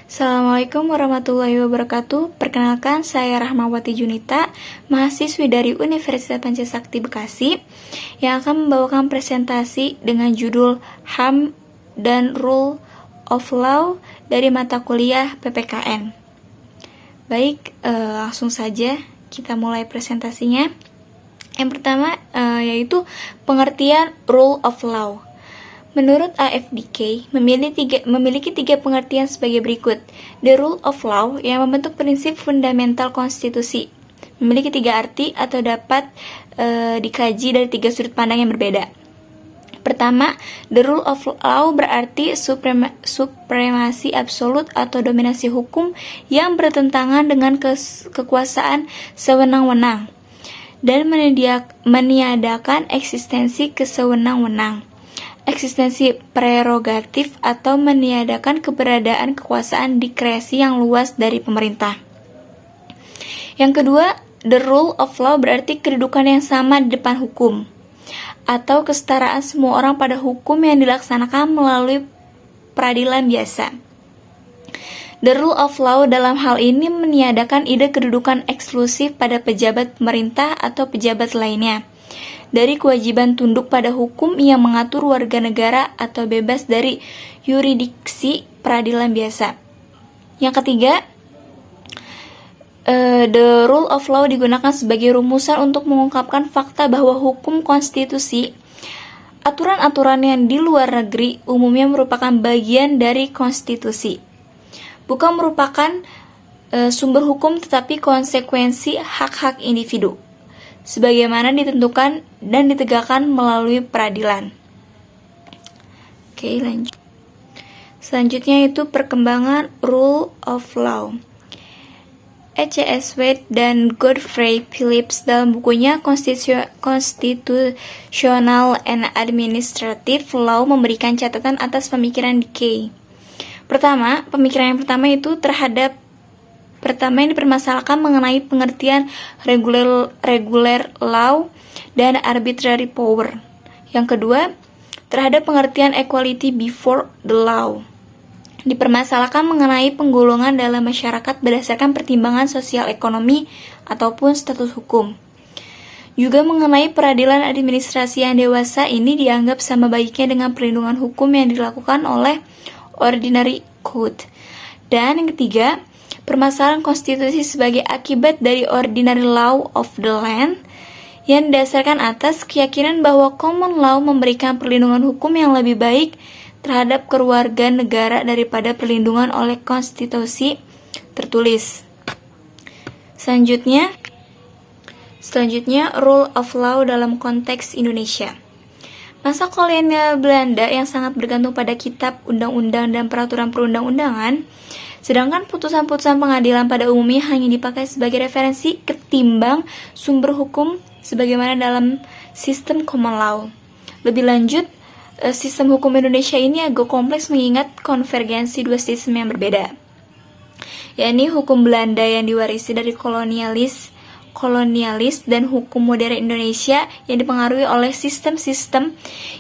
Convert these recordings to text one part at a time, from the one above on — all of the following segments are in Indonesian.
Assalamualaikum warahmatullahi wabarakatuh. Perkenalkan, saya Rahmawati Junita, mahasiswi dari Universitas Pancasakti Bekasi, yang akan membawakan presentasi dengan judul HAM dan Rule of Law dari mata kuliah PPKN. Baik, langsung saja kita mulai presentasinya. Yang pertama yaitu pengertian Rule of Law. Menurut AFDK, memiliki tiga pengertian sebagai berikut. The rule of law yang membentuk prinsip fundamental konstitusi. Memiliki tiga arti atau dapat dikaji dari tiga sudut pandang yang berbeda. Pertama, the rule of law berarti supremasi absolut atau dominasi hukum yang bertentangan dengan kekuasaan sewenang-wenang dan meniadakan eksistensi kesewenang-wenang, eksistensi prerogatif atau meniadakan keberadaan kekuasaan dikresi yang luas dari pemerintah. Yang kedua, the rule of law berarti kedudukan yang sama di depan hukum atau kesetaraan semua orang pada hukum yang dilaksanakan melalui peradilan biasa. The rule of law dalam hal ini meniadakan ide kedudukan eksklusif pada pejabat pemerintah atau pejabat lainnya dari kewajiban tunduk pada hukum yang mengatur warga negara atau bebas dari yurisdiksi peradilan biasa. Yang ketiga, the rule of law digunakan sebagai rumusan untuk mengungkapkan fakta bahwa hukum konstitusi, aturan-aturan yang di luar negeri umumnya merupakan bagian dari konstitusi, bukan merupakan sumber hukum tetapi konsekuensi hak-hak individu, sebagaimana ditentukan dan ditegakkan melalui peradilan. Oke, lanjut. Selanjutnya itu perkembangan rule of law. E.C.S. Wade dan Godfrey Phillips dalam bukunya Constitutional and Administrative Law memberikan catatan atas pemikiran Key. Pemikiran yang pertama itu Pertama yang dipermasalahkan mengenai pengertian regular law dan arbitrary power. Yang kedua, terhadap pengertian equality before the law. Dipermasalahkan mengenai penggolongan dalam masyarakat berdasarkan pertimbangan sosial ekonomi ataupun status hukum. Juga mengenai peradilan administrasi yang dewasa ini dianggap sama baiknya dengan perlindungan hukum yang dilakukan oleh ordinary code. Dan yang ketiga, permasalahan konstitusi sebagai akibat dari ordinary law of the land yang didasarkan atas keyakinan bahwa common law memberikan perlindungan hukum yang lebih baik terhadap keluarga negara daripada perlindungan oleh konstitusi tertulis. Selanjutnya rule of law dalam konteks Indonesia. Masa kolonial Belanda yang sangat bergantung pada kitab, undang-undang, dan peraturan perundang-undangan, sedangkan putusan-putusan pengadilan pada umumnya hanya dipakai sebagai referensi ketimbang sumber hukum sebagaimana dalam sistem common law. Lebih lanjut, sistem hukum Indonesia ini agak kompleks mengingat konvergensi dua sistem yang berbeda, yakni hukum Belanda yang diwarisi dari kolonialis dan hukum modern Indonesia yang dipengaruhi oleh sistem-sistem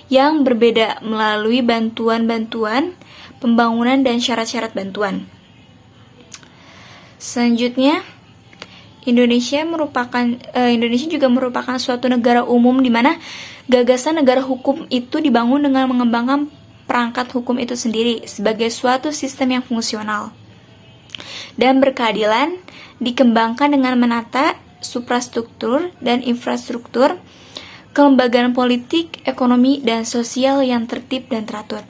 yang berbeda melalui bantuan-bantuan, pembangunan, dan syarat-syarat bantuan. Selanjutnya, Indonesia juga merupakan suatu negara umum di mana gagasan negara hukum itu dibangun dengan mengembangkan perangkat hukum itu sendiri sebagai suatu sistem yang fungsional dan berkeadilan, dikembangkan dengan menata suprastruktur dan infrastruktur kelembagaan politik, ekonomi, dan sosial yang tertib dan teratur,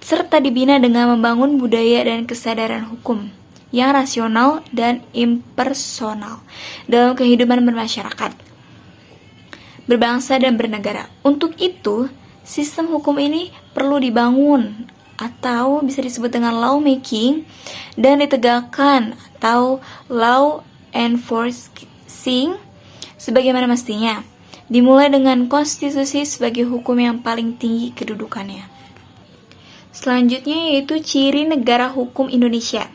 serta dibina dengan membangun budaya dan kesadaran hukum yang rasional dan impersonal dalam kehidupan bermasyarakat, berbangsa, dan bernegara. Untuk itu, sistem hukum ini perlu dibangun atau bisa disebut dengan lawmaking dan ditegakkan atau law enforcing sebagaimana mestinya, dimulai dengan konstitusi sebagai hukum yang paling tinggi kedudukannya. Selanjutnya yaitu ciri negara hukum Indonesia.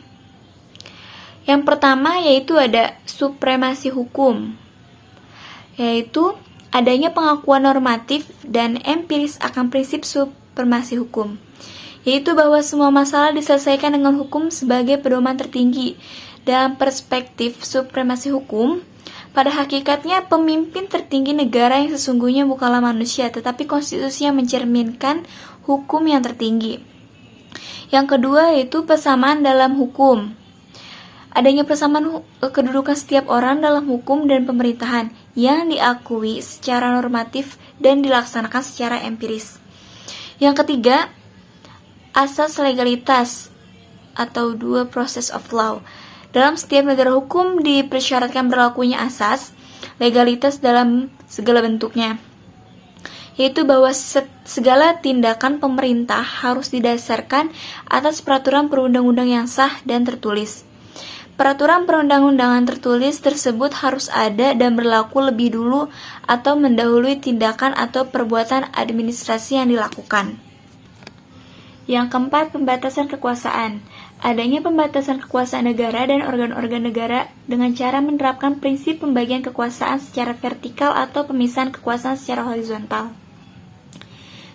Yang pertama yaitu ada supremasi hukum, yaitu adanya pengakuan normatif dan empiris akan prinsip supremasi hukum. yaitu bahwa semua masalah diselesaikan dengan hukum sebagai pedoman tertinggi. Dalam perspektif supremasi hukum, pada hakikatnya pemimpin tertinggi negara yang sesungguhnya bukanlah manusia, tetapi konstitusi yang mencerminkan hukum yang tertinggi. Yang kedua yaitu persamaan dalam hukum. Adanya persamaan kedudukan setiap orang dalam hukum dan pemerintahan yang diakui secara normatif dan dilaksanakan secara empiris. Yang ketiga, asas legalitas atau due process of law. Dalam setiap negara hukum dipersyaratkan berlakunya asas legalitas dalam segala bentuknya, yaitu bahwa segala tindakan pemerintah harus didasarkan atas peraturan perundang-undang yang sah dan tertulis. Peraturan perundang-undangan tertulis tersebut harus ada dan berlaku lebih dulu atau mendahului tindakan atau perbuatan administrasi yang dilakukan. Yang keempat, pembatasan kekuasaan. Adanya pembatasan kekuasaan negara dan organ-organ negara dengan cara menerapkan prinsip pembagian kekuasaan secara vertikal atau pemisahan kekuasaan secara horizontal.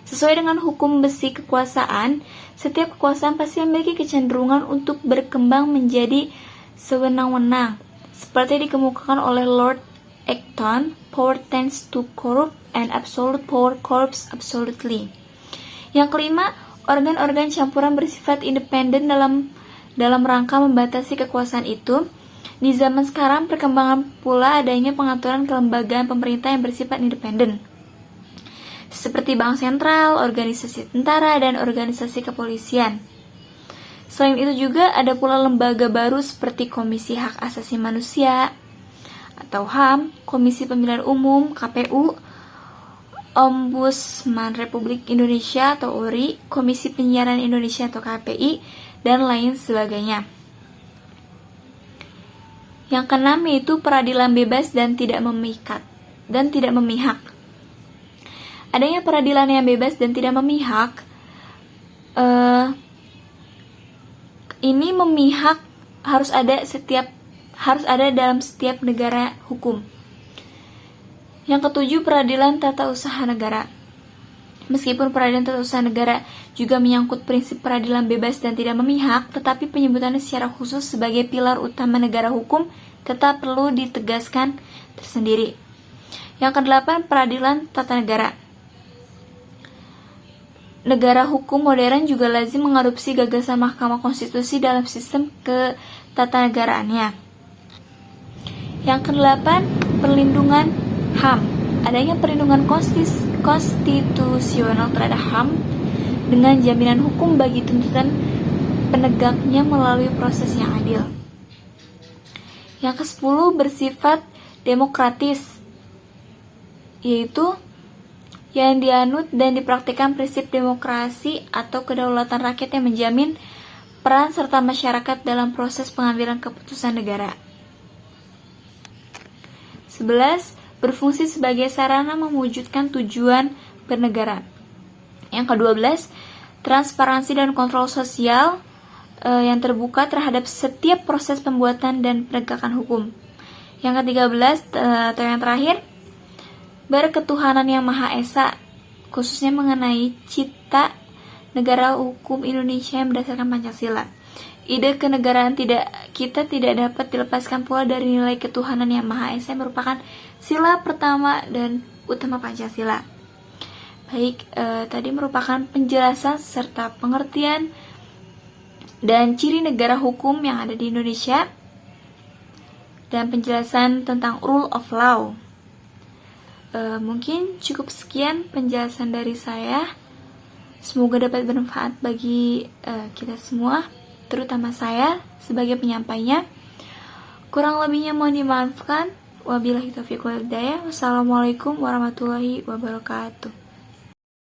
Sesuai dengan hukum besi kekuasaan, setiap kekuasaan pasti memiliki kecenderungan untuk berkembang menjadi sewenang-wenang. Seperti dikemukakan oleh Lord Acton, power tends to corrupt and absolute power corrupts absolutely. Yang kelima, organ-organ campuran bersifat independen dalam rangka membatasi kekuasaan itu. Di zaman sekarang perkembangan pula adanya pengaturan kelembagaan pemerintah yang bersifat independen, seperti bank sentral, organisasi tentara, dan organisasi kepolisian. Selain itu juga ada pula lembaga baru seperti Komisi Hak Asasi Manusia atau HAM, Komisi Pemilihan Umum KPU, Ombudsman Republik Indonesia atau ORI, Komisi Penyiaran Indonesia atau KPI, dan lain sebagainya. Yang keenam yaitu peradilan bebas dan tidak memihak. Adanya peradilan yang bebas dan tidak memihak, ini memihak harus ada dalam setiap negara hukum. Yang ketujuh, peradilan tata usaha negara. Meskipun peradilan tata usaha negara juga menyangkut prinsip peradilan bebas dan tidak memihak, tetapi penyebutannya secara khusus sebagai pilar utama negara hukum tetap perlu ditegaskan tersendiri. Yang kedelapan, peradilan tata negara. Negara hukum modern juga lazim mengadopsi gagasan Mahkamah Konstitusi dalam sistem ketatanegaraannya. Yang kedelapan, perlindungan HAM. Adanya perlindungan konstitusional terhadap HAM dengan jaminan hukum bagi tuntutan penegaknya melalui proses yang adil. Yang ke-10, bersifat demokratis, yaitu yang dianut dan dipraktikkan prinsip demokrasi atau kedaulatan rakyat yang menjamin peran serta masyarakat dalam proses pengambilan keputusan negara. 11. Berfungsi sebagai sarana mewujudkan tujuan bernegara. Yang ke-12, transparansi dan kontrol sosial yang terbuka terhadap setiap proses pembuatan dan penegakan hukum. Yang ke-13 atau yang terakhir, berketuhanan yang Maha Esa, khususnya mengenai cita negara hukum Indonesia yang berdasarkan Pancasila. Ide kenegaraan kita tidak dapat dilepaskan pula dari nilai ketuhanan yang Maha Esa yang merupakan sila pertama dan utama Pancasila. Baik, tadi merupakan penjelasan serta pengertian dan ciri negara hukum yang ada di Indonesia dan penjelasan tentang rule of law. Mungkin cukup sekian penjelasan dari saya. Semoga dapat bermanfaat bagi kita semua, terutama saya sebagai penyampainya. Kurang lebihnya mohon dimaafkan. Wabillahi taufiq wal hidayah. Wassalamualaikum warahmatullahi wabarakatuh.